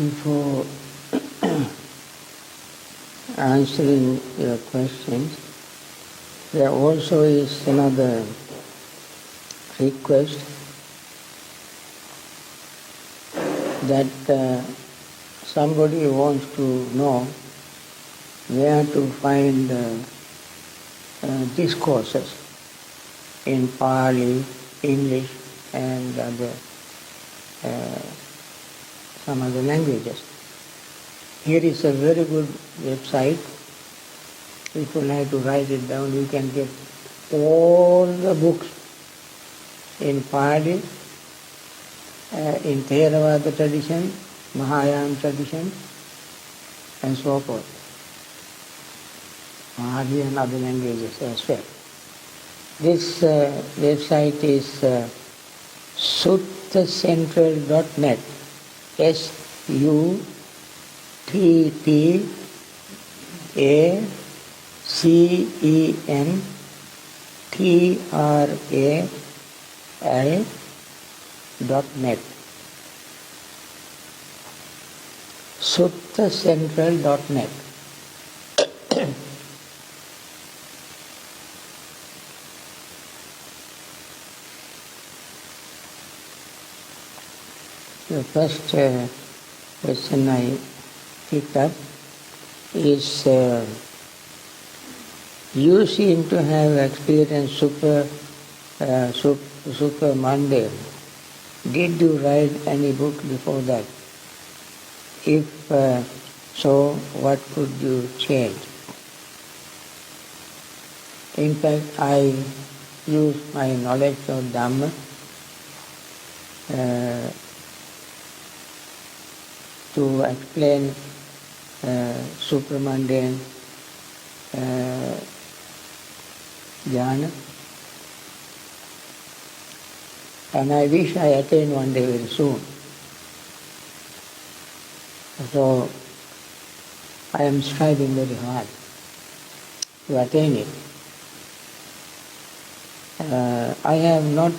Before answering your questions, there also is another request that somebody wants to know where to find discourses in Pali, English and some other languages. Here is a very good website. If you like to write it down, you can get all the books in Pali, in Theravada tradition, Mahayana tradition, and so forth. Pali and other languages as well. This website is suttacentral.net. SUTTACENTRAL.net. suttacentral.net. The first question I picked up is, you seem to have experienced super mundane. Did you write any book before that? If so, what could you change? In fact, I use my knowledge of Dhamma to explain supramundane Jhana, and I wish I attain one day very soon. So I am striving very hard to attain it. I have not.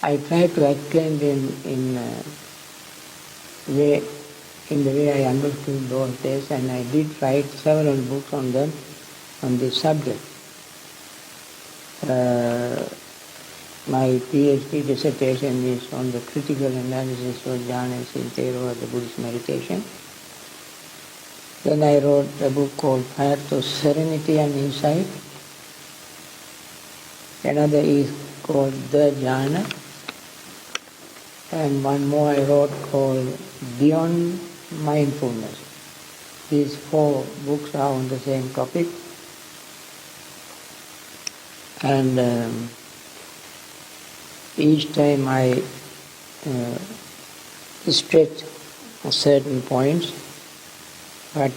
I try to explain in the way I understood those days, and I did write several books on them, on this subject. My PhD dissertation is on the critical analysis of jhanas in Theravada Buddhist meditation. Then I wrote a book called Path of Serenity and Insight. Another is called The Jhana. And one more I wrote called Beyond Mindfulness. These 4 books are on the same topic. And each time I stretch certain points, but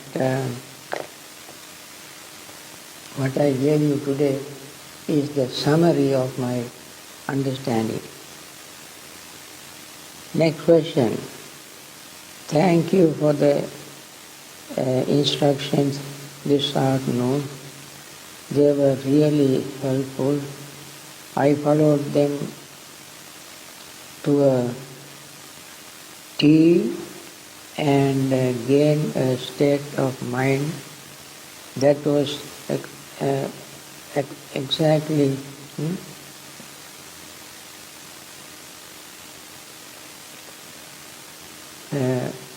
what I gave you today is the summary of my understanding. Next question. Thank you for the instructions this afternoon. They were really helpful. I followed them to a T and gained a state of mind that was exactly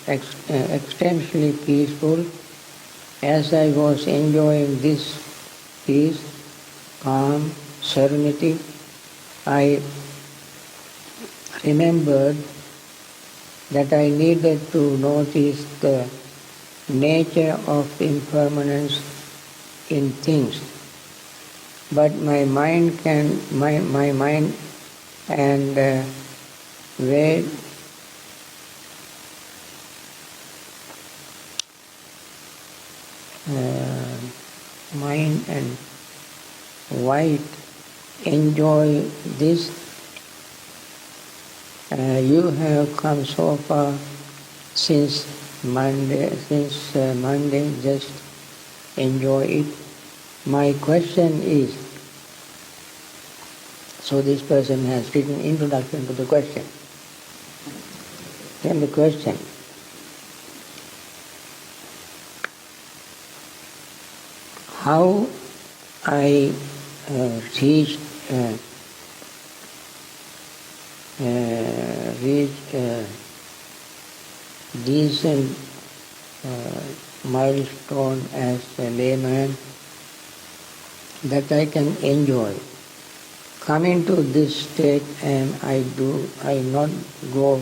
extremely peaceful. As I was enjoying this peace, calm, serenity, I remembered that I needed to notice the nature of impermanence in things. But my mind and mind and white enjoy this. You have come so far since Monday, just enjoy it. My question is, so this person has written introduction to the question. Then the question, how I reach decent milestone as a layman that I can enjoy. Coming to this state and I not go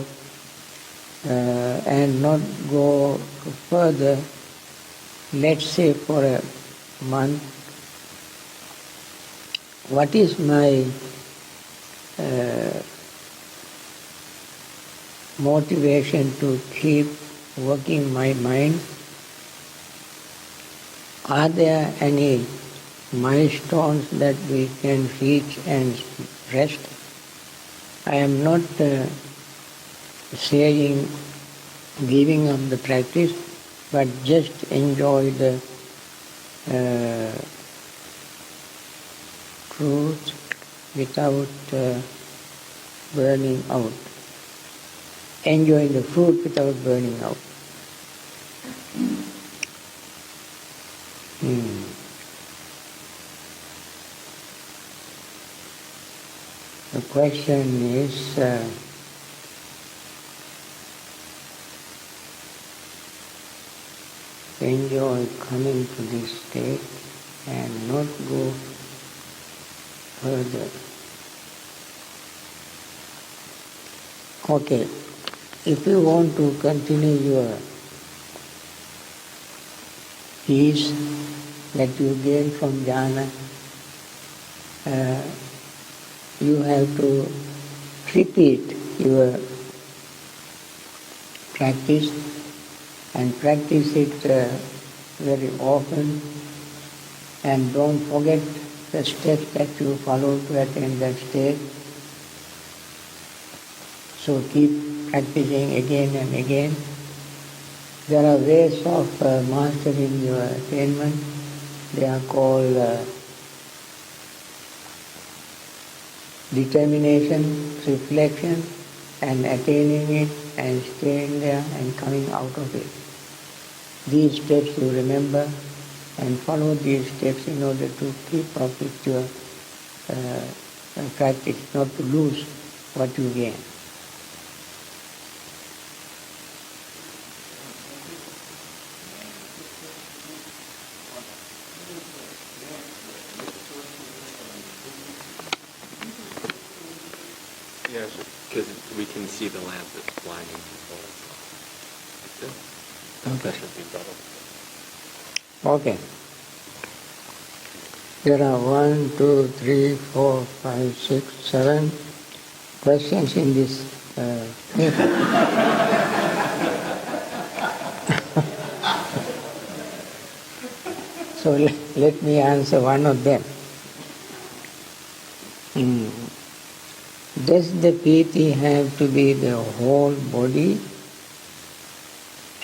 and not go further, let's say for a month. What is my motivation to keep working my mind? Are there any milestones that we can reach and rest? I am not saying giving up the practice, but just enjoy the truth without burning out. Enjoying the fruit without burning out. The question is, enjoy coming to this state and not go further. Okay, if you want to continue your peace that you gain from Jhana, you have to repeat your practice and practice it very often, and don't forget the steps that you follow to attain that state. So keep practicing again and again. There are ways of mastering your attainment. They are called determination, reflection, and attaining it and staying there and coming out of it. These steps you remember and follow these steps in order to keep up with your practice, not to lose what you gain. Yes, because we can see the lamp that's blinding people. That should be better. Okay. There are 1, 2, 3, 4, 5, 6, 7 questions in this meeting. So let me answer one of them. Does the piti have to be the whole body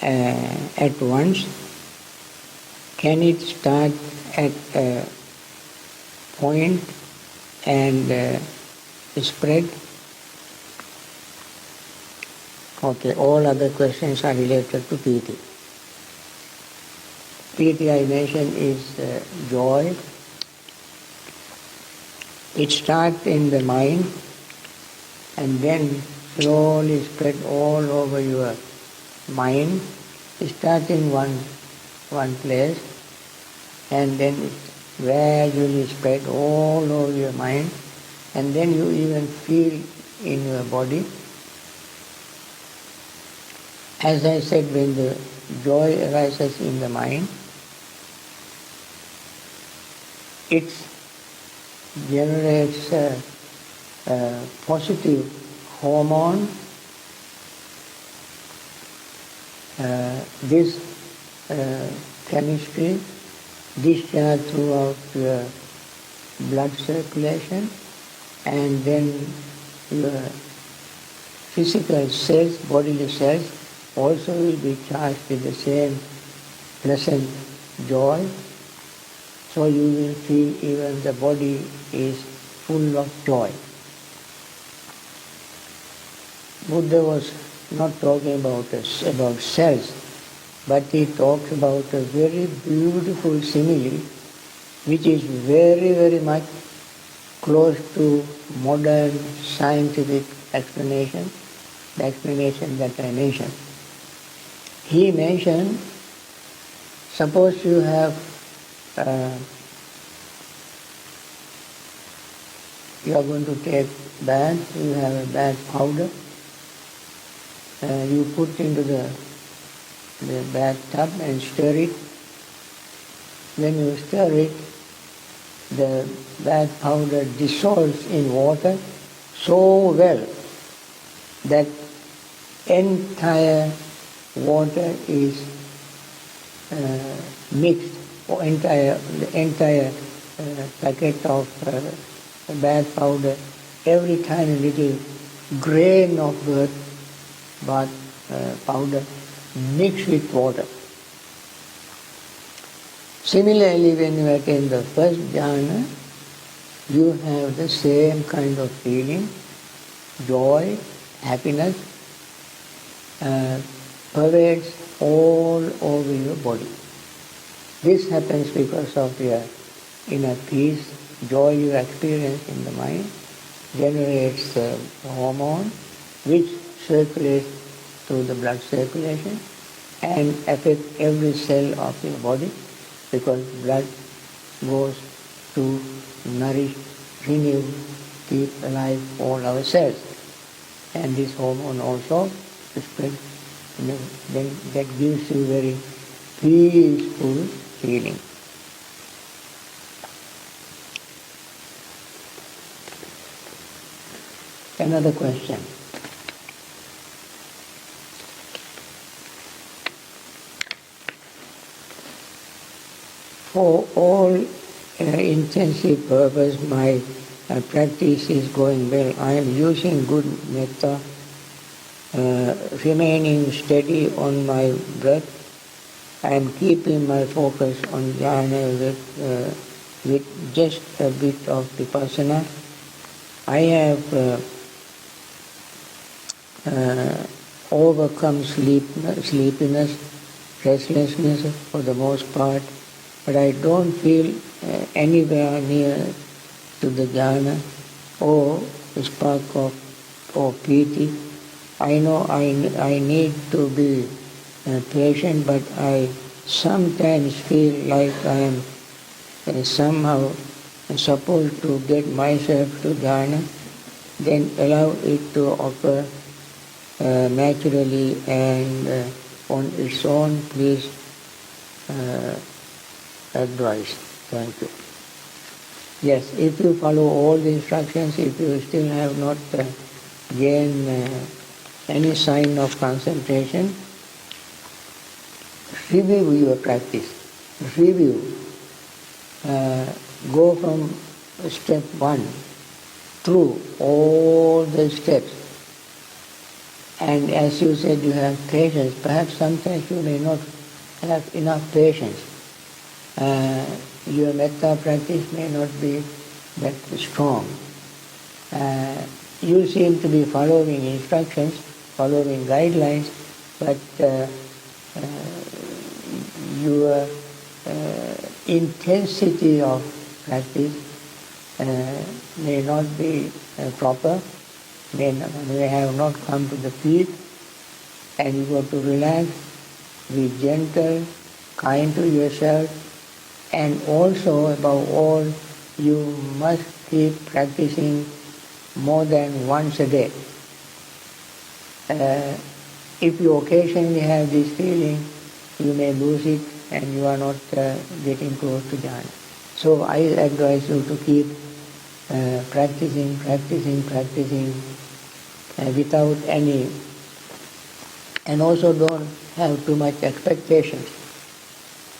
at once? Can it start at a point and spread? Okay, all other questions are related to piti. Piti, I mentioned, is joy. It starts in the mind and then slowly spread all over your mind. It starts in one place and then it gradually spread all over your mind, and then you even feel in your body. As I said, when the joy arises in the mind, it generates a positive hormone. This chemistry discharges throughout your blood circulation, and then your physical cells, bodily cells, also will be charged with the same pleasant joy. So you will feel even the body is full of joy. Buddha was not talking about cells, but he talks about a very beautiful simile, which is very, very much close to modern scientific explanation, the explanation that I mentioned. He mentioned, suppose you have you are going to take bath, you have a bath powder, you put into the bathtub and stir it. When you stir it, the bath powder dissolves in water so well that entire water is mixed, or the entire packet of bath powder, every tiny little grain of bath powder mixed with water. Similarly, when you attain the first jhana, you have the same kind of feeling, joy, happiness, pervades all over your body. This happens because of your inner peace, joy you experience in the mind, generates the hormone which circulates through the blood circulation and affects every cell of your body, because blood goes to nourish, renew, keep alive all our cells. And this hormone also spreads, then that gives you very peaceful feeling. Another question. For all intensive purpose, my practice is going well. I am using good metta, remaining steady on my breath. I am keeping my focus on jhana with just a bit of vipassana. I have overcome sleepiness, restlessness for the most part, but I don't feel anywhere near to the jhana or the spark of piti. I know I need to be patient, but I sometimes feel like I am somehow supposed to get myself to jhana, then allow it to occur naturally and on its own. Please advise. Thank you. Yes, if you follow all the instructions, if you still have not gained any sign of concentration, review your practice. Review. Go from step 1 through all the steps. And as you said, you have patience. Perhaps sometimes you may not have enough patience. Your metta practice may not be that strong. You seem to be following instructions, following guidelines, but your intensity of practice may not be proper, may have not come to the peak, and you got to relax, be gentle, kind to yourself, and also, above all, you must keep practicing more than once a day. If you occasionally have this feeling, you may lose it and you are not getting close to jhana. So I advise you to keep practicing without any, and also don't have too much expectations.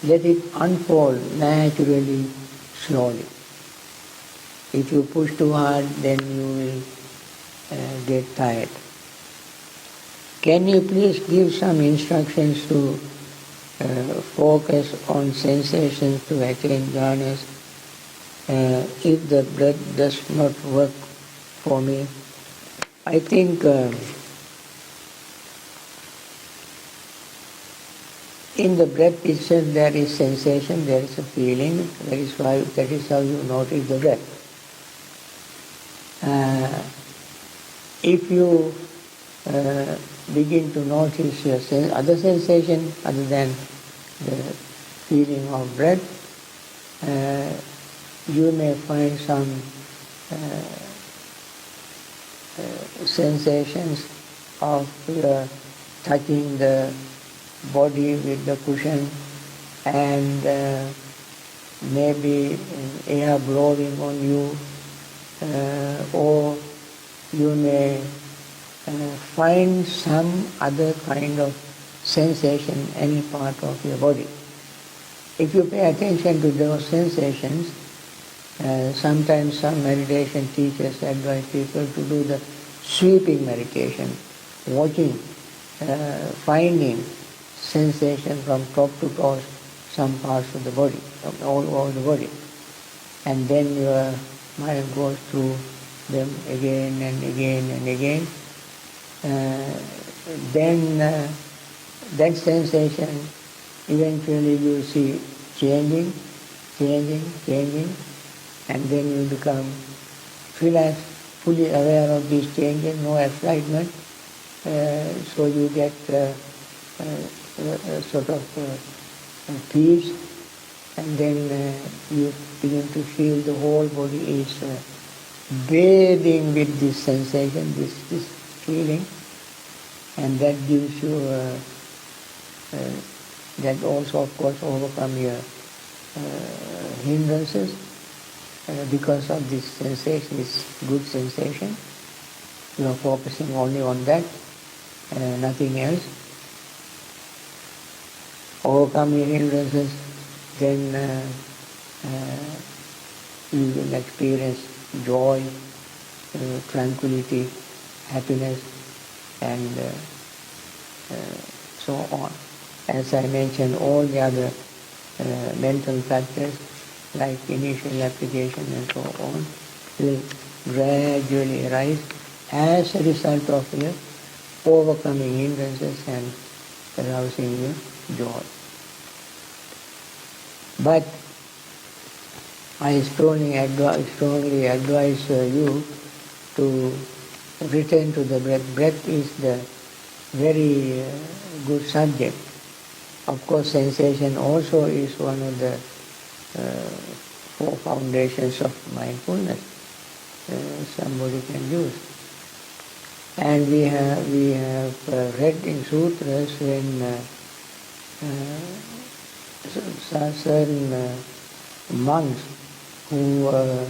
Let it unfold naturally, slowly. If you push too hard, then you will get tired. Can you please give some instructions to focus on sensations to attain jhanas if the breath does not work for me? I think In the breath itself there is sensation, there is a feeling, that is how you notice the breath. If you begin to notice your other sensation other than the feeling of breath, you may find some sensations of touching the body with the cushion, and maybe air blowing on you, or you may find some other kind of sensation any part of your body. If you pay attention to those sensations, sometimes some meditation teachers advise people to do the sweeping meditation, watching, finding sensation from top to toe, some parts of the body, all over the body. And then your mind goes through them again and again and again. Then that sensation eventually you see changing, and then you become fully aware of these changes, no excitement, so you get sort of peace, and then you begin to feel the whole body is bathing with this sensation, this feeling, and that gives you, that also of course overcome your hindrances, because of this sensation, this good sensation. You are focusing only on that, nothing else. Overcome your hindrances, then you will experience joy, tranquility, happiness, and so on. As I mentioned, all the other mental factors like initial application and so on will gradually arise as a result of your overcoming hindrances and arousing your joy. But I strongly advise you to return to the breath. Breath is the very good subject. Of course, sensation also is one of the four foundations of mindfulness somebody can use. And we have read in sutras when certain monks who were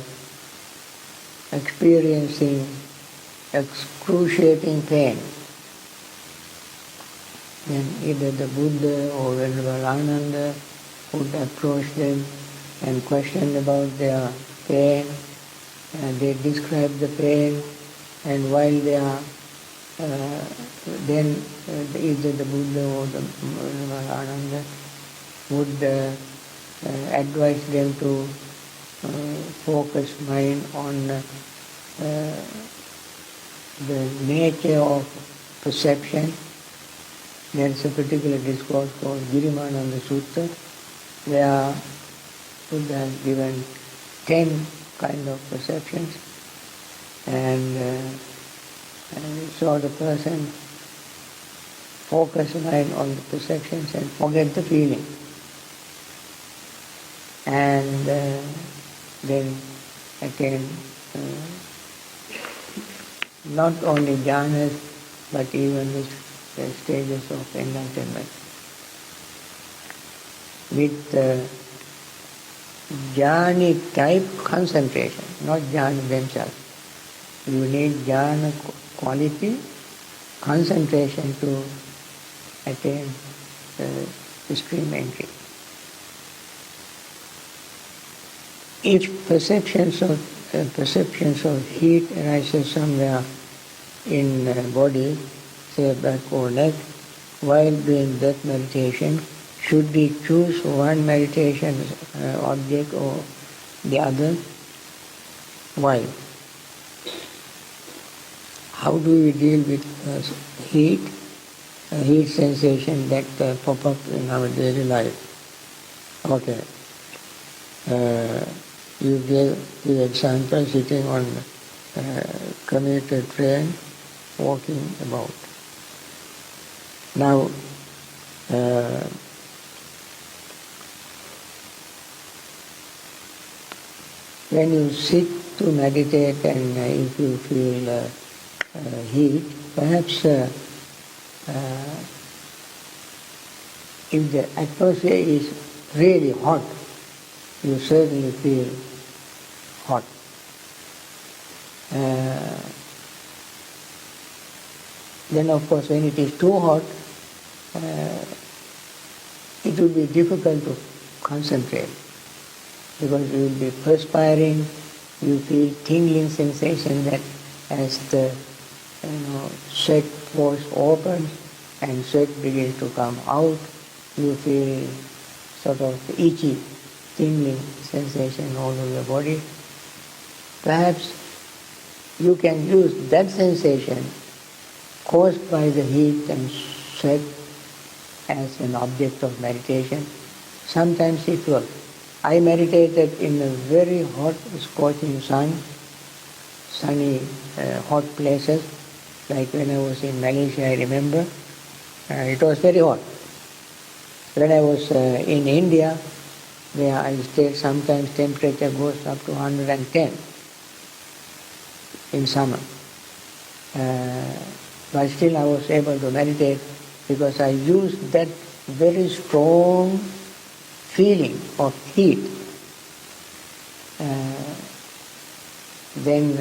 experiencing excruciating pain, then either the Buddha or Venerable Ananda would approach them and question about their pain, and they describe the pain, and while they are then either the Buddha or the Venerable Ananda would advise them to focus mind on the nature of perception. There is a particular discourse called Girimananda Sutta, where Buddha has given 10 kind of perceptions, and so the person focus mind on the perceptions and forget the feeling. And then attain not only jhanas, but even the stages of enlightenment. With jhani type concentration, not jhana themselves. You need jhana quality, concentration to attain stream entry. If perceptions of heat arises somewhere in the body, say back or neck, while doing breath meditation, should we choose one meditation object or the other? Why? How do we deal with heat? heat sensation that pop up in our daily life. Okay. You gave the example sitting on commuter train, walking about. Now, when you sit to meditate and if you feel heat, perhaps if the atmosphere is really hot, you certainly feel hot. Then of course when it is too hot, it will be difficult to concentrate because you will be perspiring, you feel tingling sensation that as the sweat pores open and sweat begins to come out, you feel sort of itchy, tingling sensation all over your body. Perhaps you can use that sensation caused by the heat and sweat as an object of meditation. Sometimes it works. I meditated in a very hot, scorching sun, sunny, hot places, like when I was in Malaysia, I remember. It was very hot. When I was in India, where I stayed, sometimes temperature goes up to 110 in summer. But still I was able to meditate because I used that very strong feeling of heat. Then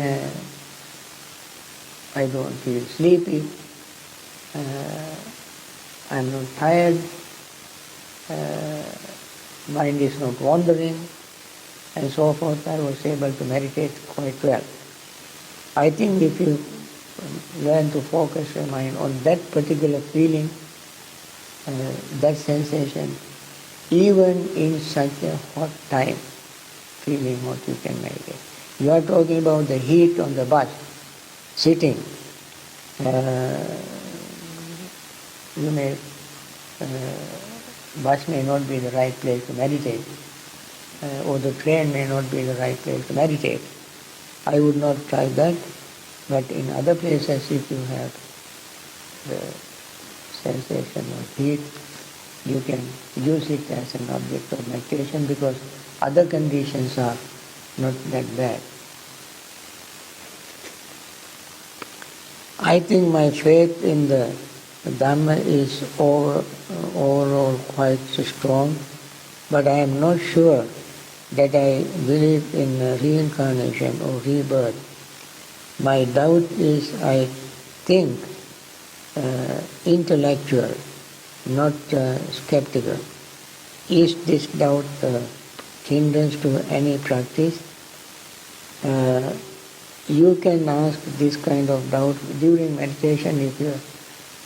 I don't feel sleepy, I'm not tired, mind is not wandering, and so forth. I was able to meditate quite well. I think if you learn to focus your mind on that particular feeling, that sensation, even in such a hot time, feeling what you can meditate. You are talking about the heat on the bus, sitting. Bus may not be the right place to meditate, or the train may not be the right place to meditate. I would not try that, but in other places if you have the sensation of heat, you can use it as an object of meditation because other conditions are not that bad. I think my faith in the Dhamma is overall quite strong, but I am not sure that I believe in reincarnation or rebirth. My doubt is, I think, intellectual, not skeptical. Is this doubt hindrance to any practice? You can ask this kind of doubt during meditation if your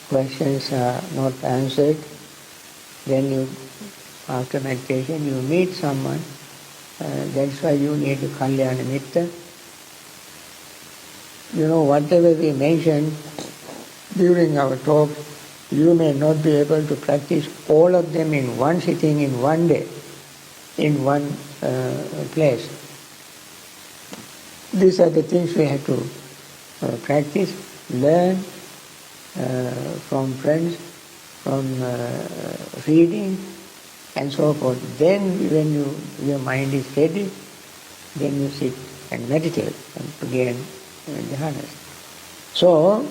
questions are not answered. Then you, after meditation, you meet someone. That's why you need a Kalyana Mitta. Whatever we mentioned during our talk, you may not be able to practice all of them in one sitting, in one day, in one place. These are the things we have to practice, learn from friends, from reading, and so forth. Then when your mind is ready, then you sit and meditate and gain jhanas. So,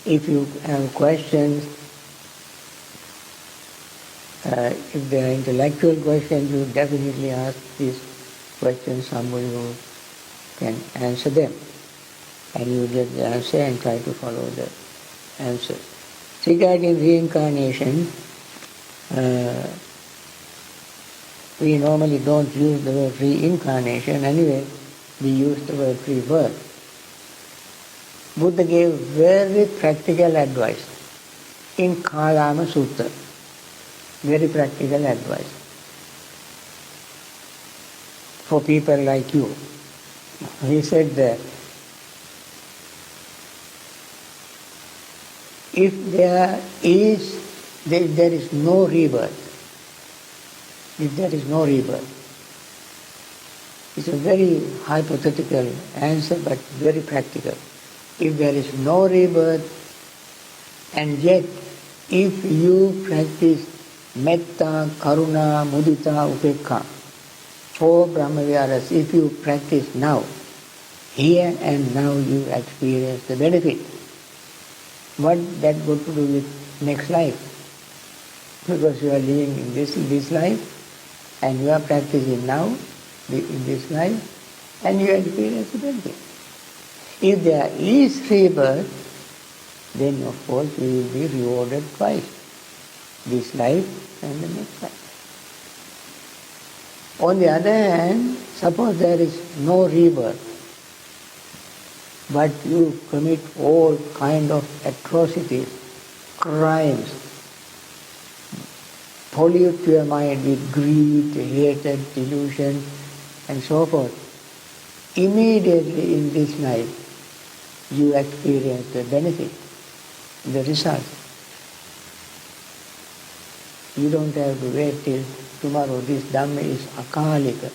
if you have questions, if they are intellectual questions, you definitely ask these questions somebody who can answer them. And you get the answer and try to follow the answer. Regarding reincarnation, we normally don't use the word reincarnation. Anyway, we use the word rebirth. Buddha gave very practical advice in Kalama Sutta. Very practical advice for people like you. He said that if there is no rebirth, it's a very hypothetical answer but very practical. If there is no rebirth, and yet if you practice metta, karuna, mudita, upekha, 4 Brahmaviharas, if you practice now, here and now you experience the benefit. What that got to do with next life? Because you are living in this life and you are practicing now in this life and you experience the benefit. If there is rebirth, then of course you will be rewarded twice, this life and the next life. On the other hand, suppose there is no rebirth, but you commit all kind of atrocities, crimes, pollute your mind with greed, hatred, delusion, and so forth. Immediately in this life, you experience the benefit, the result. You don't have to wait till tomorrow. This Dhamma is akalika,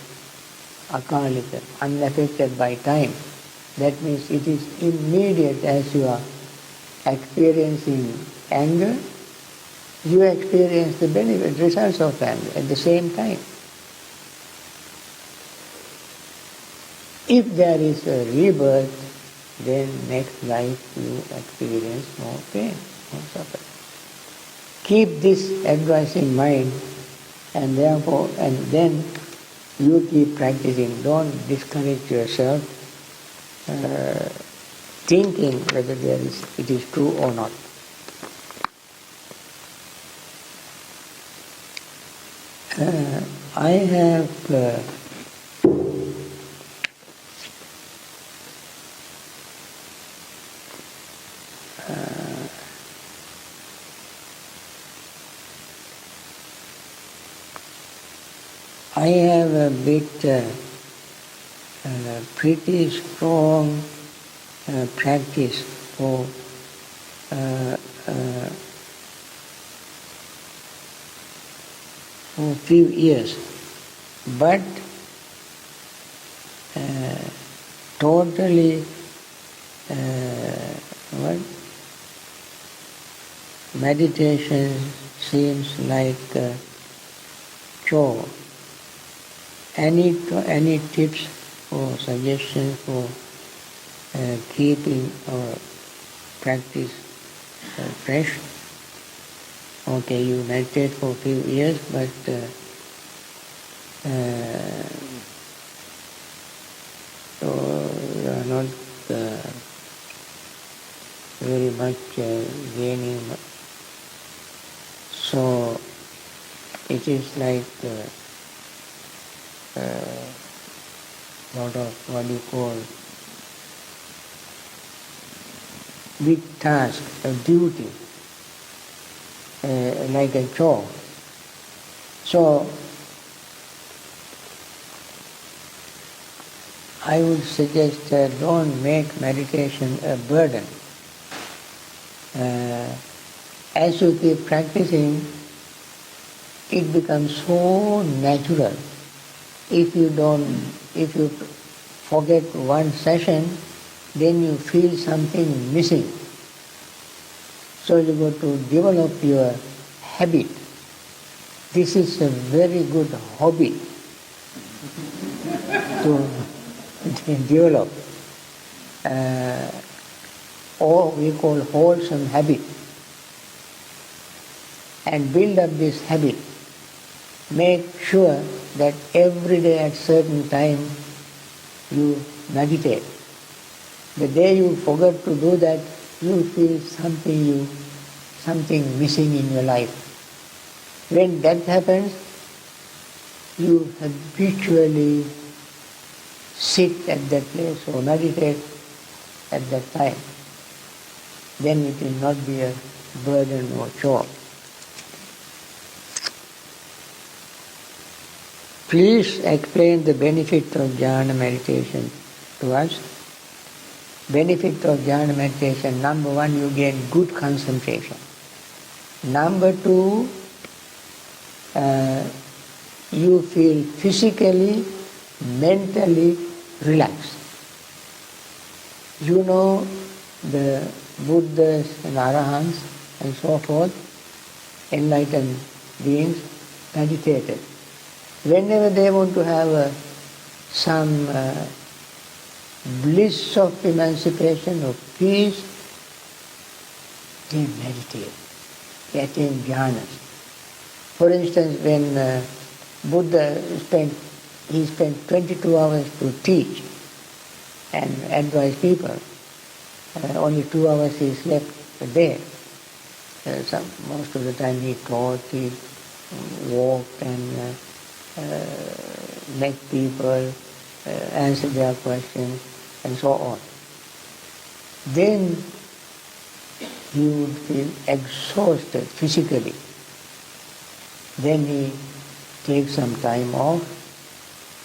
unaffected by time. That means it is immediate. As you are experiencing anger, you experience the benefit, results of anger at the same time. If there is a rebirth, then next life you experience more pain, more suffering. Keep this advice in mind, and then you keep practicing. Don't discourage yourself thinking whether it is true or not. I have a bit pretty strong practice for a few years, but totally meditation seems like a chore. Any tips or suggestions for keeping our practice fresh? Okay, you meditate for a few years, but so you are not very much gaining. So it is like lot of what you call big task, a duty, like a chore. So I would suggest don't make meditation a burden. As you keep practicing, it becomes so natural. If you forget one session, then you feel something missing. So you got to develop your habit. This is a very good hobby to develop, or we call wholesome habit, and build up this habit. Make sure that every day at certain time you meditate. The day you forget to do that, you feel something missing in your life. When that happens, you habitually sit at that place or meditate at that time. Then it will not be a burden or chore. Please explain the benefit of jhana meditation to us. benefit of jhana meditation, number one, you gain good concentration. Number two, you feel physically, mentally relaxed. You know, the Buddhas and Arahants and so forth, enlightened beings, meditated. Whenever they want to have some bliss of emancipation, of peace, they meditate. They attain jhanas. For instance, when Buddha spent 22 hours to teach and advise people. Only 2 hours he slept a day. Most of the time he taught, he walked and met people, answered their questions, and so on. Then he would feel exhausted physically. Then he takes some time off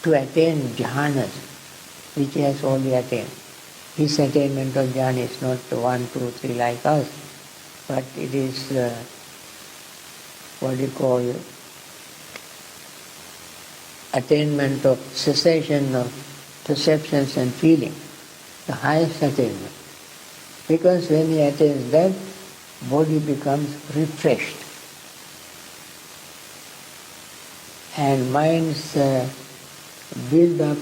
to attain jhanas, which he has already attained. His attainment of jhana is not 1, 2, 3 like us, but it is what you call attainment of cessation of perceptions and feeling, the highest attainment. Because when he attains that, body becomes refreshed. And minds build up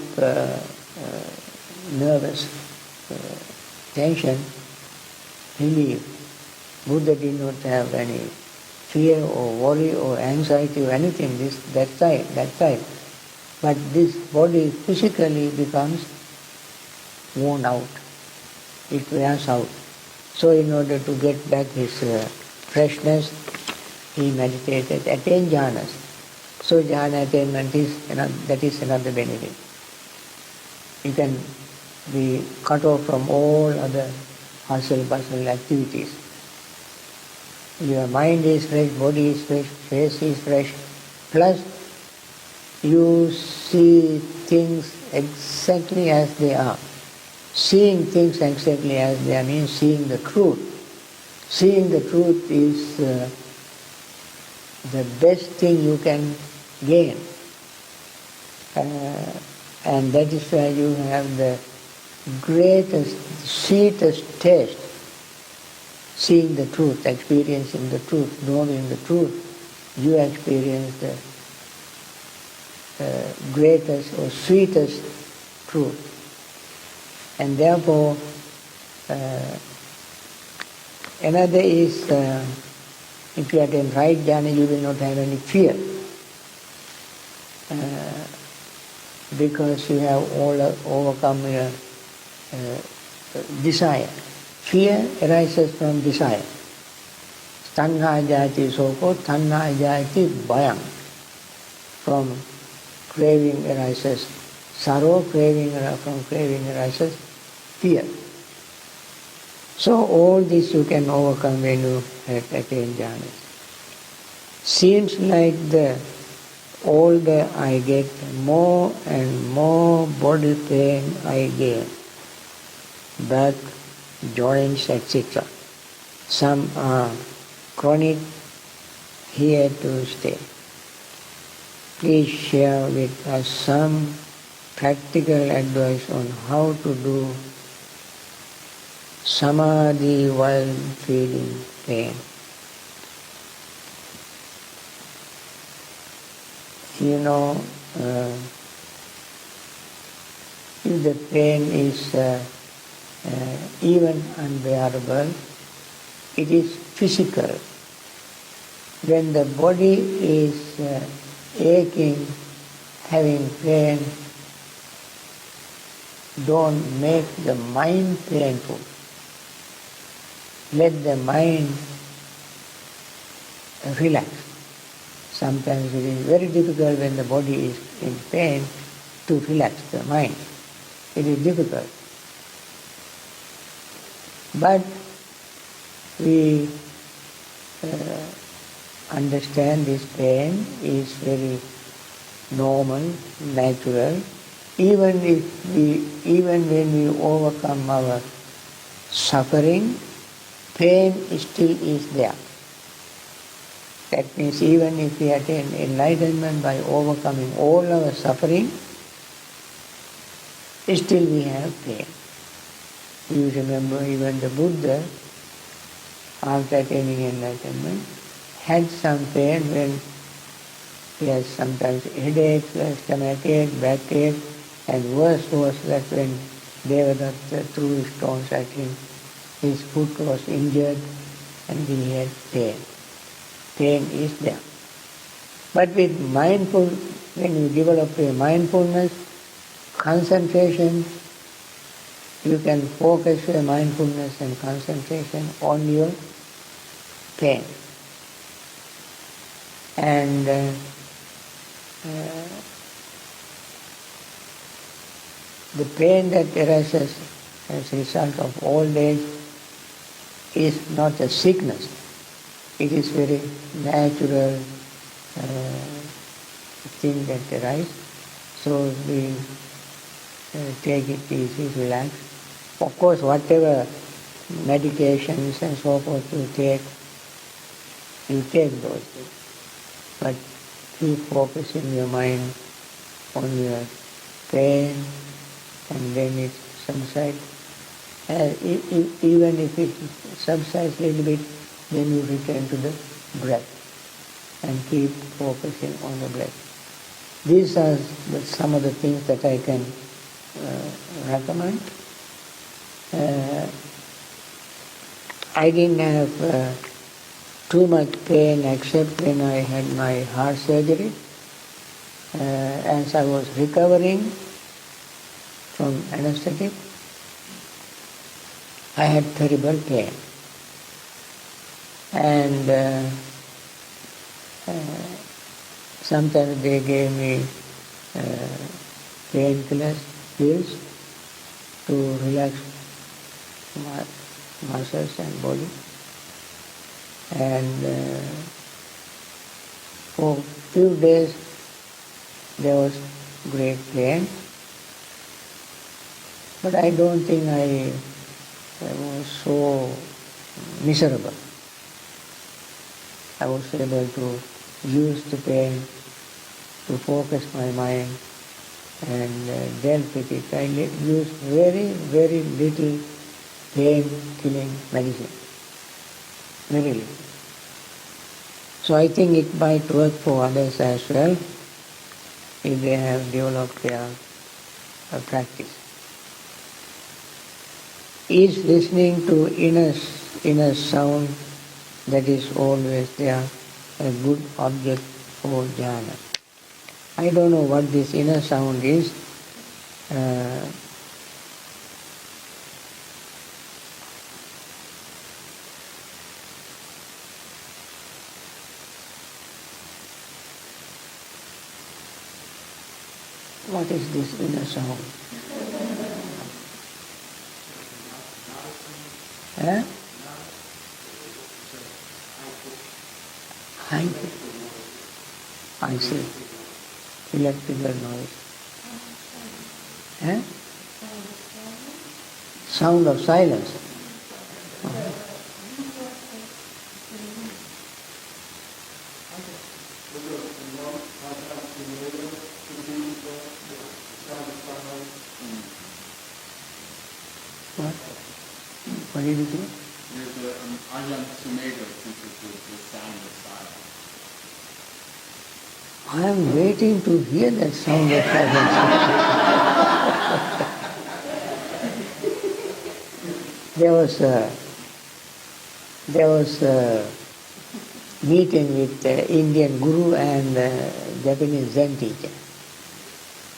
nervous tension, relief. Buddha did not have any fear or worry or anxiety or anything, that side. But this body physically becomes worn out. It wears out. So in order to get back his freshness, he meditated, attained jhanas. So jhana attainment is another benefit. You can be cut off from all other hustle-bustle activities. Your mind is fresh, body is fresh, face is fresh, plus you see things exactly as they are. Seeing things exactly as they are means seeing the truth. Seeing the truth is the best thing you can gain. And that is why you have the greatest, sweetest taste. Seeing the truth, experiencing the truth, knowing the truth, you experience the greatest or sweetest truth. And therefore, another is, if you attain right jhana, you will not have any fear. Because you have overcome your desire. Fear arises from desire. Tanha jayati, so-called tanha jayati bhayam. From craving arises sorrow, from craving arises fear. So all this you can overcome when you attain jhana. Seems like the older I get, more and more body pain I gain. Back, joints, etc. Some are chronic, here to stay. Please share with us some practical advice on how to do samadhi while feeling pain. You know, if the pain is even unbearable, it is physical. When the body is aching, having pain, don't make the mind painful. Let the mind relax. Sometimes it is very difficult when the body is in pain to relax the mind. It is difficult. But we understand this pain is very normal, natural. Even when we overcome our suffering, pain still is there. That means even if we attain enlightenment by overcoming all our suffering, still we have pain. You remember even the Buddha, after attaining enlightenment, had some pain when he has sometimes headache, stomachache, backache, and worse was that when Devadatta threw stones at him, his foot was injured and he had pain. Pain is there. But with mindful, when you develop a mindfulness, concentration, you can focus your mindfulness and concentration on your pain. And the pain that arises as a result of old age is not a sickness. It is very natural thing that arises. So we take it easy, relax. Of course, whatever medications and so forth you take those things. But keep focusing your mind on your pain, and then it subsides. Even if it subsides a little bit, then you return to the breath and keep focusing on the breath. These are some of the things that I can recommend. I didn't have too much pain except when I had my heart surgery. As I was recovering from anesthetic, I had terrible pain. And sometimes they gave me painkillers, pills, to relax my muscles and body. And for few days there was great pain, but I don't think I was so miserable. I was able to use the pain to focus my mind and dealt with it. I used very, very little pain-killing medicine. Very little. So I think it might work for others as well if they have developed their practice. Is listening to inner sound that is always there a good object for jhana? I don't know what this inner sound is. What is this inner sound? Eh? I see. Electrical noise. Eh? Sound of silence. What? What did you say? There's an ayam sumedo, which is the sound of silence. I am waiting to hear that sound of silence. There was a meeting with the Indian Guru and Japanese Zen teacher.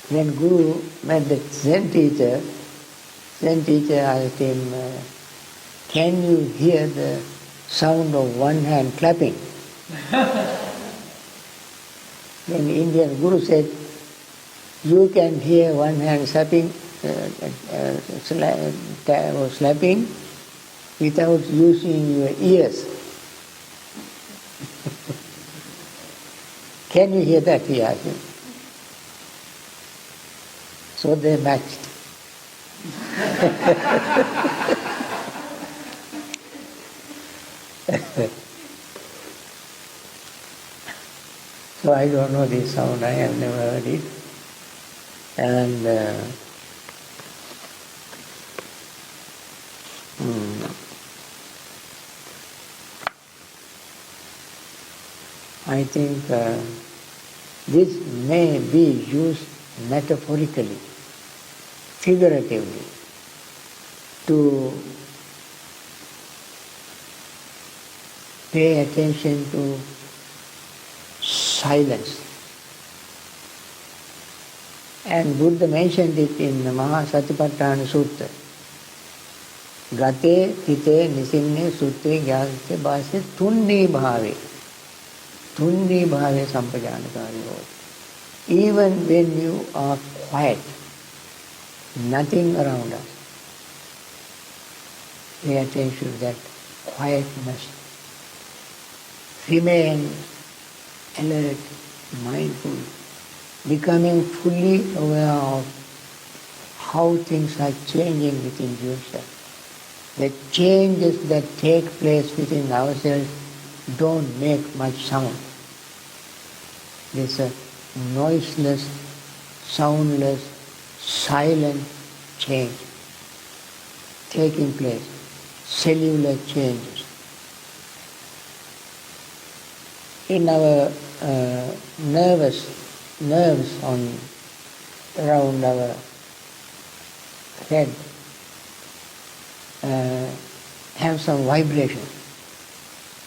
When Guru met the Zen teacher asked him, can you hear the sound of one hand clapping? Then the Indian Guru said, you can hear one hand slapping without using your ears. Can you hear that? He asked him. So they matched. So I don't know this sound, I have never heard it. And I think this may be used metaphorically, figuratively, to pay attention to silence. And Buddha mentioned it in the Mahasatipatthana Sutta. Gate, Tite, Nisinne, Sutte, Gyate, Bhase, Tunni Bhave. Tunni Bhave Sampajanakari Hoti. Even when you are quiet, nothing around us, pay attention to that quietness. Remain alert, mindful, becoming fully aware of how things are changing within yourself. The changes that take place within ourselves don't make much sound. There's a noiseless, soundless, silent change taking place, cellular changes. In our nerves around our head have some vibration.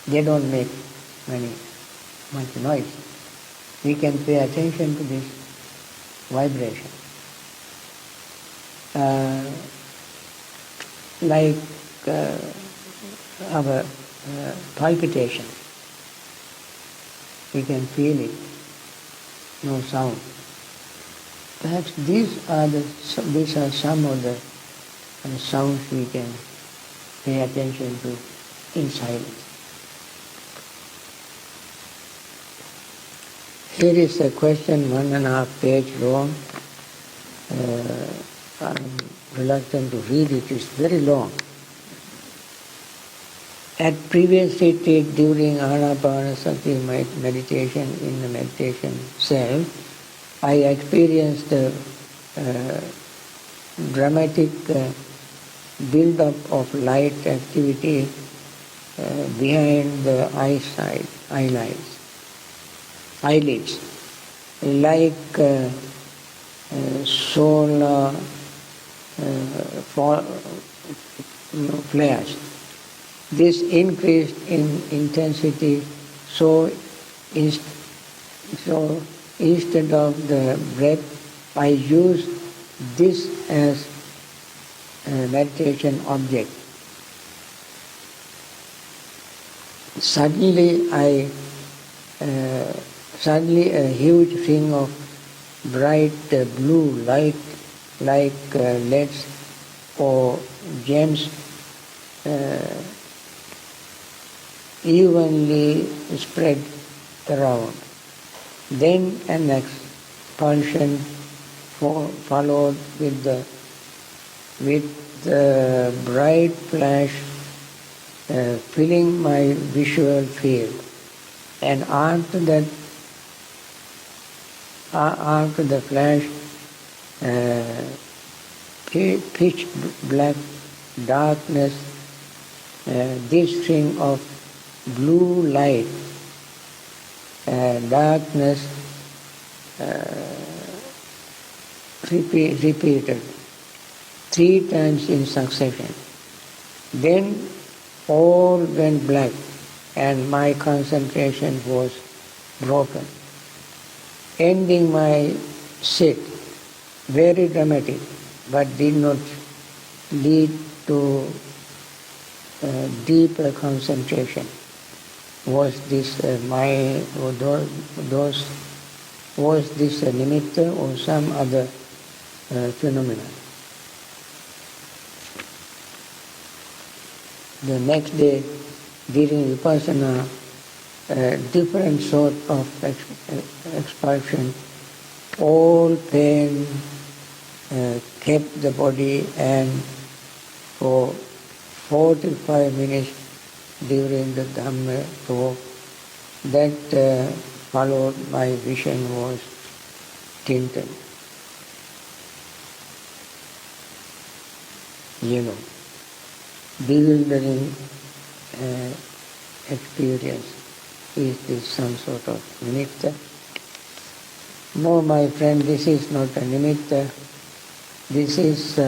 They don't make much noise. We can pay attention to this vibration. Like our palpitation. We can feel it, no sound. Perhaps these are some of the sounds we can pay attention to in silence. Here is a question 1.5 page long. I'm reluctant to read it, it's very long. At previous retreat during Anapanasati meditation, in the meditation cell, I experienced a dramatic build-up of light activity behind the eyelids, like solar flares. This increased in intensity, so instead of the breath, I used this as a meditation object. Suddenly a huge ring of bright blue light, like leads or gems, evenly spread around. Then an expulsion followed with the bright flash filling my visual field. And after the flash, pitch black darkness, this string of blue light, darkness repeated 3 times in succession. Then all went black and my concentration was broken. Ending my sit, very dramatic, but did not lead to deeper concentration. Was this was this a nimitta or some other phenomenon? The next day, during vipassana, different sort of expulsion, all pain kept the body, and for 45 minutes during the Dhamma talk. That followed my vision was tinted, yellow, bewildering experience. Is this some sort of nimitta? No, my friend, this is not a nimitta. This is,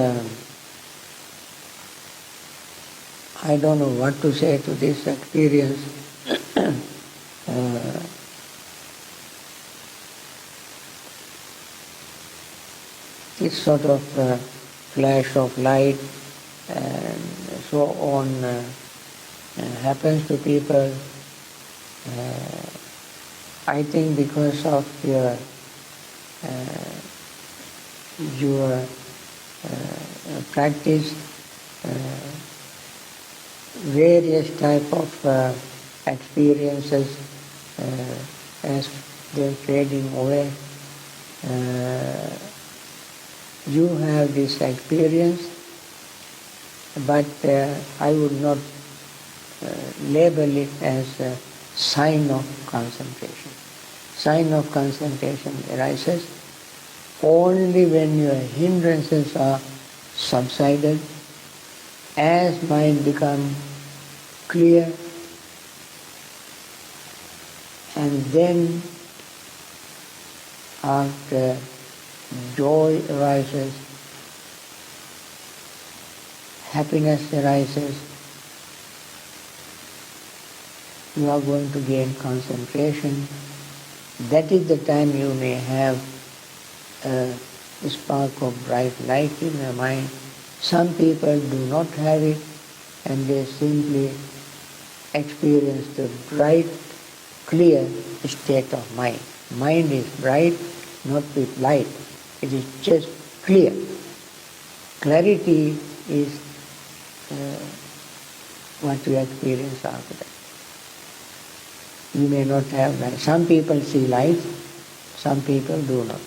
I don't know what to say to this experience. It's sort of a flash of light and so on happens to people. I think because of your practice, various type of experiences as they're fading away. You have this experience, but I would not label it as a sign of concentration. Sign of concentration arises only when your hindrances are subsided, as mind becomes clear, and then after joy arises, happiness arises, you are going to gain concentration. That is the time you may have a spark of bright light in your mind. Some people do not have it and they simply experience the bright, clear state of mind. Mind is bright, not with light. It is just clear. Clarity is what you experience after that. You may not have light. Some people see light, some people do not.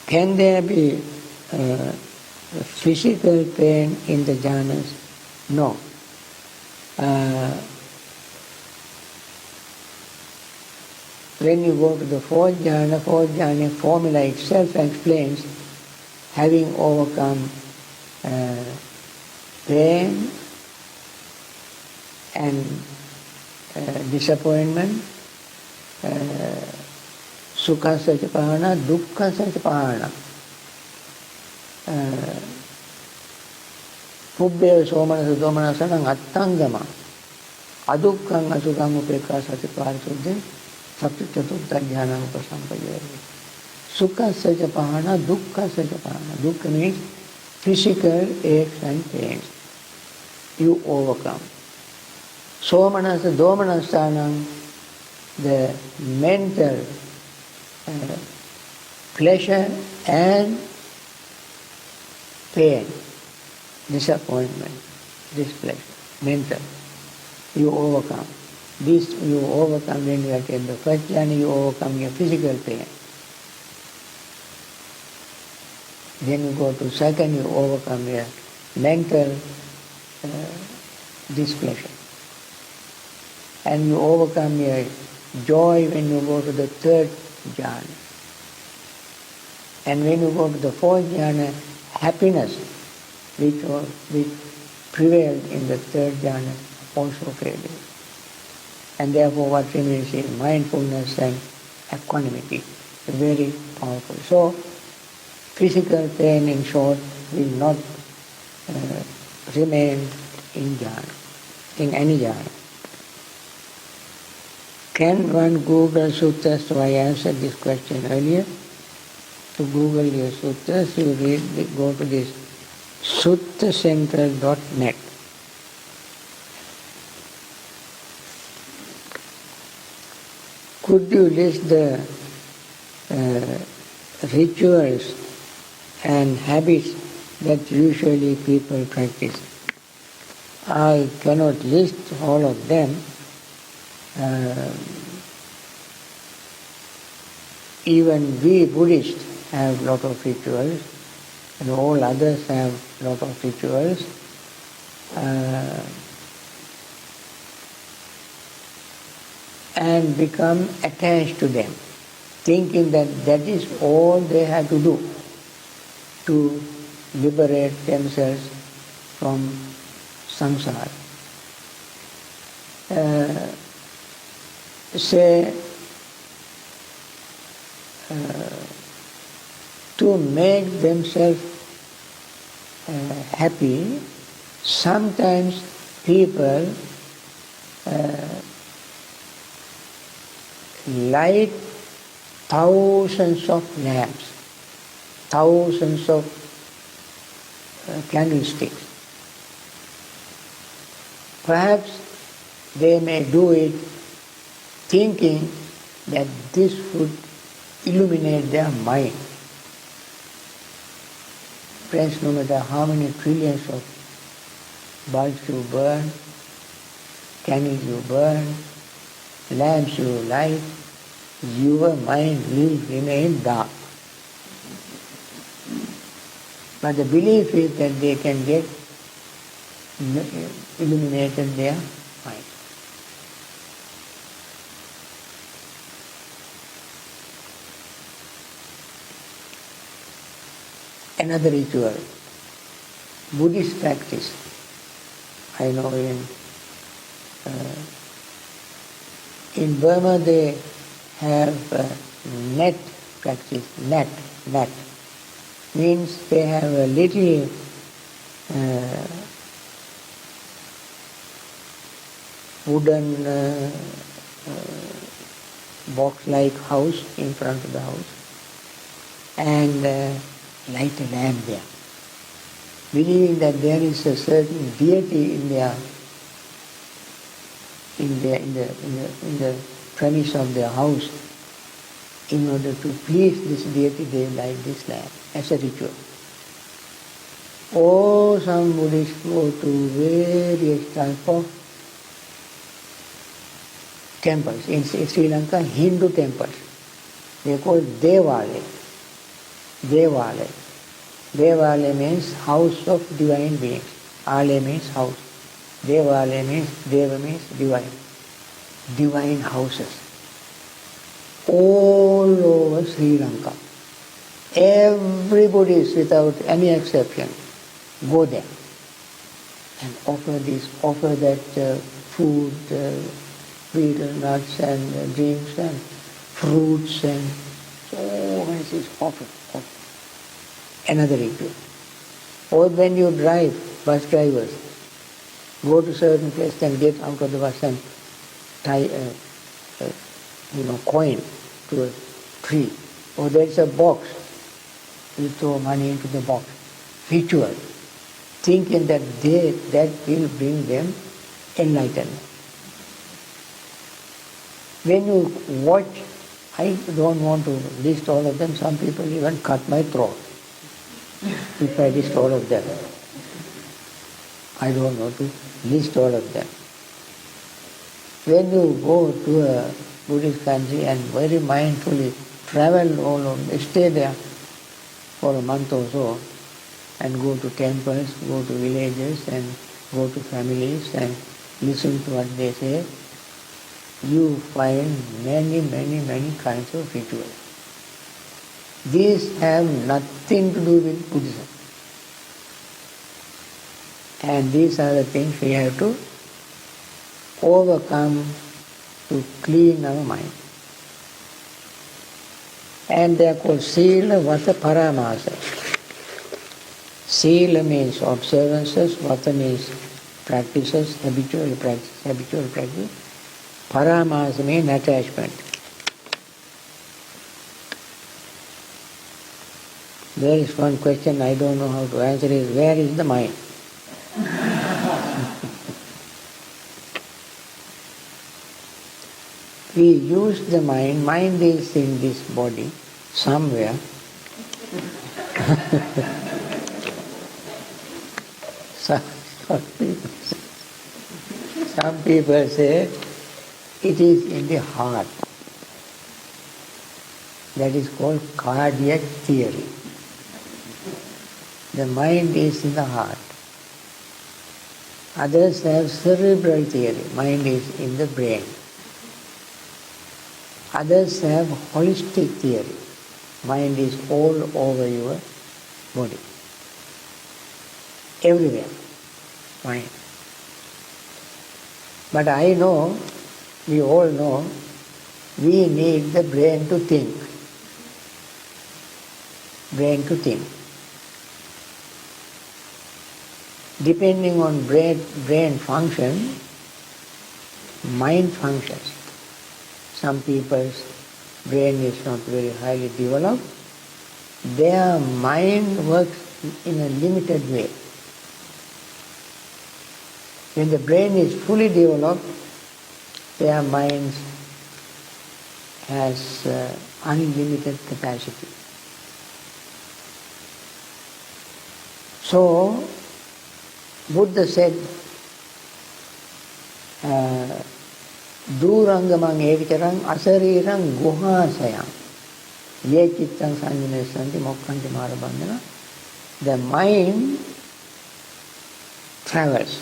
Can there be physical pain in the jhanas? No. When you go to the fourth jhana formula itself explains, having overcome pain and disappointment, sukha satipahana, dukkha satipahana, pubbeva somanasa domanasana attangama, adukkhaṃ asukhaṃ upekkhā satipahana suddhi, sattva jhana upasampajayati. Sukha satipahana, dukkha satipahana. Dukkha means physical aches and pains. You overcome. Somanasa domanasana, the mental pleasure and pain, disappointment, displeasure, mental. You overcome. This you overcome when you attain the first jhana, you overcome your physical pain. Then you go to second, you overcome your mental displeasure. And you overcome your joy when you go to the third jhana. And when you go to the fourth jhana, happiness which prevailed in the third jhana also faded. And therefore what remains is mindfulness and equanimity. Very powerful. So physical pain, in short, will not remain in jhana, in any jhana. Can one Google sutras? So I answered this question earlier. To Google your sutras, you read, go to this suttacentral.net. Could you list the rituals and habits that usually people practice? I cannot list all of them. Even we Buddhists have a lot of rituals. and all others have a lot of rituals. And become attached to them, thinking that that is all they have to do to liberate themselves from samsara. Say, to make themselves happy, sometimes people light thousands of lamps, thousands of candlesticks. Perhaps they may do it thinking that this would illuminate their mind. Friends, no matter how many trillions of bulbs you burn, candles you burn, lamps you light, your mind will remain dark. But the belief is that they can get illuminated their mind. Another ritual, Buddhist practice. I know in Burma they have net practice. Net means they have a little wooden box-like house in front of the house and light a lamp there, believing that there is a certain deity in the premise of their house. In order to please this deity, they light this lamp as a ritual. Or some Buddhists go to various types of temples. In Sri Lanka, Hindu temples. They are called Devale. Devale means house of divine beings. Ale means house. Devale means, Deva means divine. Divine houses. All over Sri Lanka. Everybody, without any exception, go there and offer that food, betel nuts and drinks and fruits and so many things offered. Another ritual. Or when you drive, bus drivers, go to certain place and get out of the bus and tie a coin to a tree. Or there is a box, you throw money into the box. Ritual. Thinking that that will bring them enlightenment. When you watch, I don't want to list all of them, some people even cut my throat if I list all of them. I don't want to list all of them. When you go to a Buddhist country and very mindfully travel all over, stay there for a month or so and go to temples, go to villages and go to families and listen to what they say, you find many kinds of rituals. These have nothing to do with Buddhism. And these are the things we have to overcome to clean our mind. And they are called Sila, Vata, Paramasa. Sila means observances, Vata means practices, habitual practice. Paramasa means attachment. There is one question I don't know how to answer is, where is the mind? We use the mind is in this body somewhere. Some people say it is in the heart. That is called cardiac theory. the mind is in the heart. Others have cerebral theory, mind is in the brain. Others have holistic theory, mind is all over your body. Everywhere, mind. But I know, we all know, we need the brain to think. Brain to think. Depending on brain function, mind functions. Some people's brain is not very highly developed. Their mind works in a limited way. When the brain is fully developed, their mind has unlimited capacity. So, Buddha said, Durangamang evicharam asarirang guhasayam ye chittang sanjanasanti mokkanti marabandhana. The mind travels.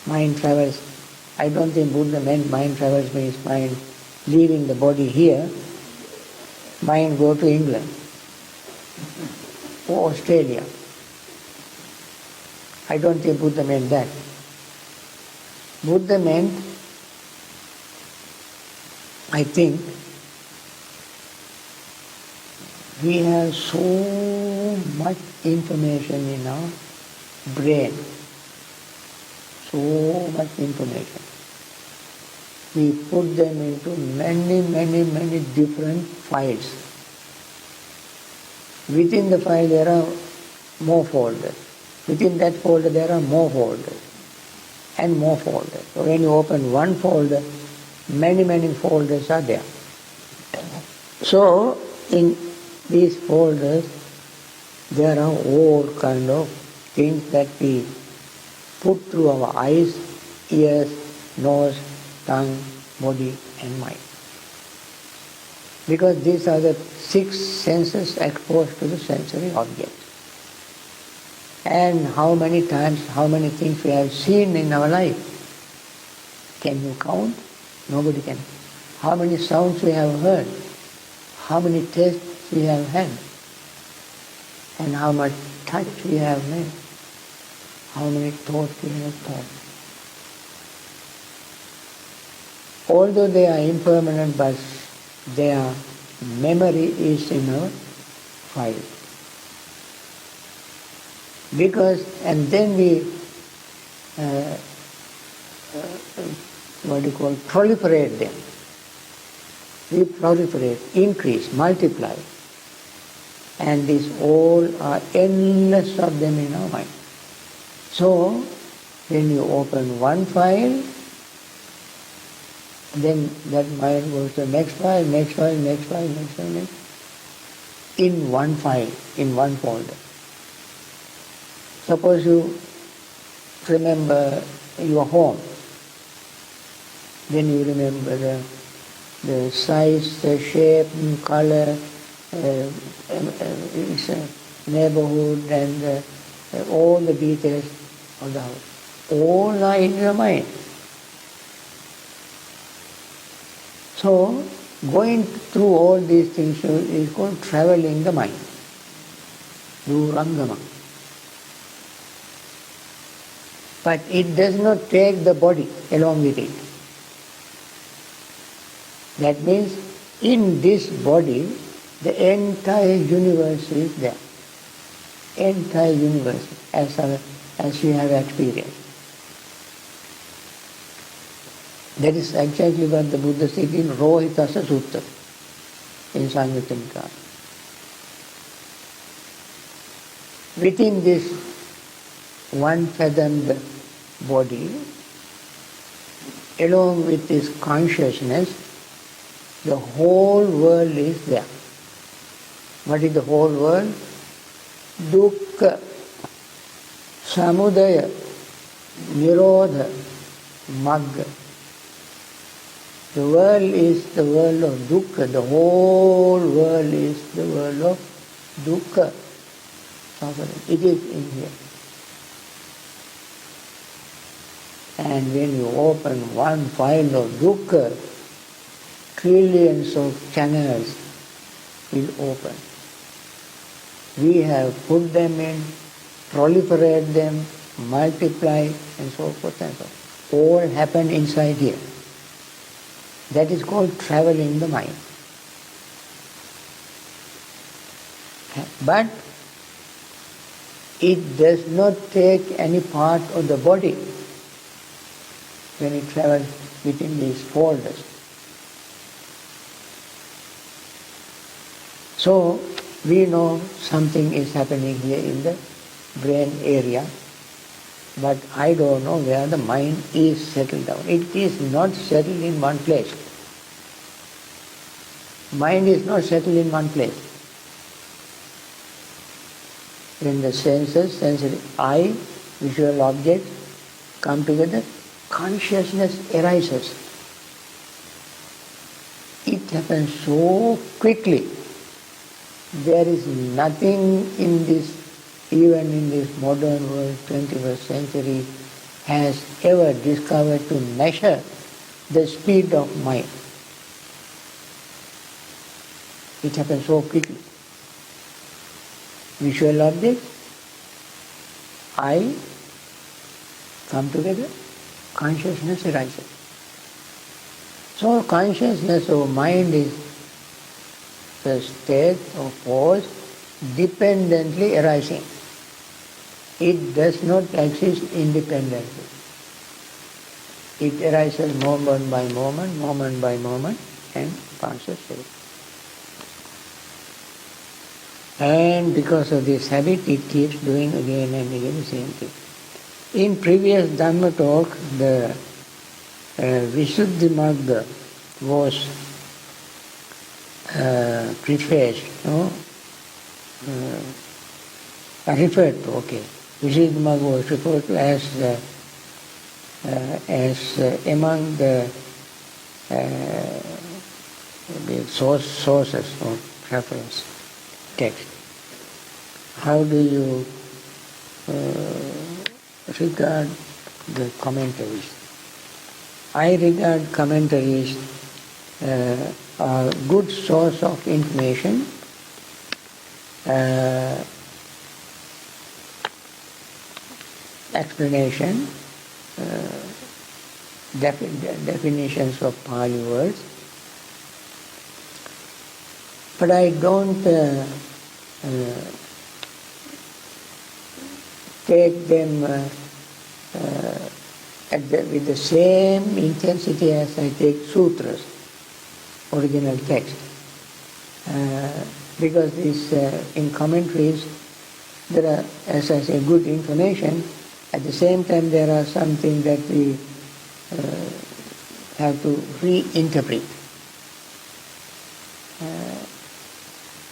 Mind travels. I don't think Buddha meant mind travels means mind leaving the body here. Mind go to England or Australia. I don't think Buddha meant that. Buddha meant, I think, we have so much information in our brain. So much information. We put them into many different files. Within the file there are more folders. Within that folder there are more folders and more folders. So when you open one folder, many folders are there. So in these folders there are all kind of things that we put through our eyes, ears, nose, tongue, body and mind. Because these are the 6 senses exposed to the sensory objects. And how many times, how many things we have seen in our life. Can you count? Nobody can. How many sounds we have heard? How many tastes we have had? And how much touch we have made? How many thoughts we have thought? Although they are impermanent, but their memory is in our file. Because, and then we, proliferate them. We proliferate, increase, multiply. And these all are endless of them in our mind. So, when you open one file, then that mind goes to the next file, in one file, in one folder. Suppose you remember your home, then you remember the size, the shape, color, its neighborhood and all the details of the house. All are in your mind. So, going through all these things is called traveling the mind. Durangama. But it does not take the body along with it. That means in this body, the entire universe is there. Entire universe, as we have experienced. That is exactly what the Buddha said in Rohitasa Sutta, in Samyutta Nikaya. Within this one-fathomed body, along with this consciousness, the whole world is there. What is the whole world? Dukkha, Samudaya, Nirodha, Magga. The world is the world of dukkha. The whole world is the world of dukkha. suffering. It is in here. And when you open one file of dukkha, trillions of channels will open. We have put them in, proliferate them, multiply, and so forth and so on. All happen inside here. That is called traveling the mind. But it does not take any part of the body when it travels within these folders. So we know something is happening here in the brain area, but I don't know where the mind is settled down. It is not settled in one place. Mind is not settled in one place. When the senses, sensory eye, visual objects come together, consciousness arises. It happens so quickly. There is nothing in this, even in this modern world, 21st century, has ever discovered to measure the speed of mind. It happens so quickly. Visual objects, eye, come together, consciousness arises. So consciousness of mind is the state of force dependently arising. It does not exist independently. It arises moment by moment, and passes away. And because of this habit, it keeps doing again and again the same thing. In previous Dhamma talk, the Visuddhi Magga was prefaced, referred to, Visuddhi Magga was referred to as among the sources of reference text. How do you regard the commentaries? I regard commentaries a good source of information, explanation, definitions of Pali words, but I don't take them with the same intensity as I take sutras, original text. Because in commentaries there are, as I say, good information. At the same time there are something that we have to reinterpret.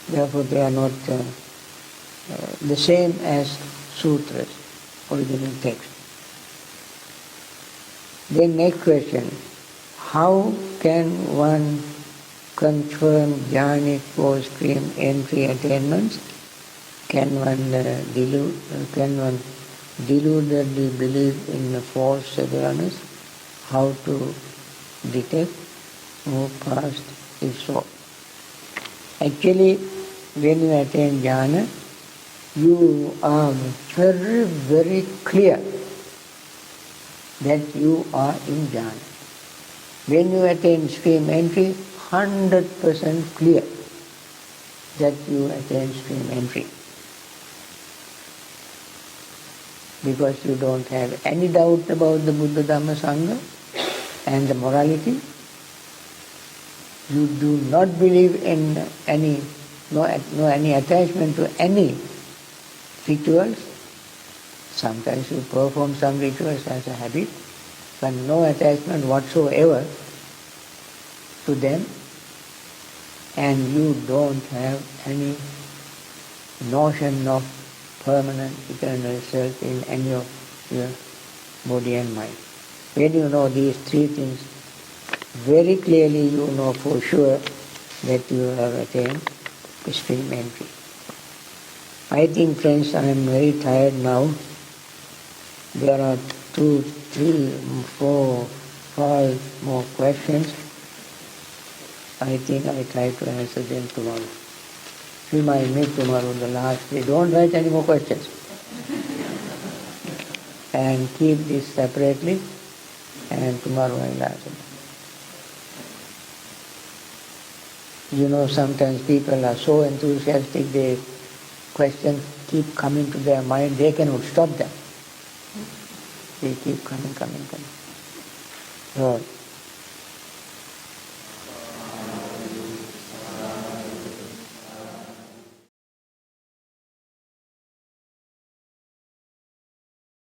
Therefore they are not the same as sutras, original text. Then next question, how can one confirm jhanic four-stream entry attainments? Can one deludedly believe in a false awareness? How to detect, move past, if so? Actually, when you attain jhana, you are very, very clear that you are in jhana. When you attain stream entry, 100% clear that you attain stream entry. Because you don't have any doubt about the Buddha, Dhamma, Sangha and the morality. You do not believe in any attachment to any rituals. Sometimes you perform some rituals as a habit, but no attachment whatsoever to them, and you don't have any notion of permanent eternal self in any of your body and mind. When you know these three things, very clearly you know for sure that you have attained stream entry. I think, friends, I am very tired now. There are 2, 3, 4, 5 more questions. I think I try to answer them tomorrow. Remind me tomorrow, the last day. Don't write any more questions. And keep this separately, and tomorrow I will answer them. You know, sometimes people are so enthusiastic, their questions keep coming to their mind, they cannot stop them. They keep coming. Lord,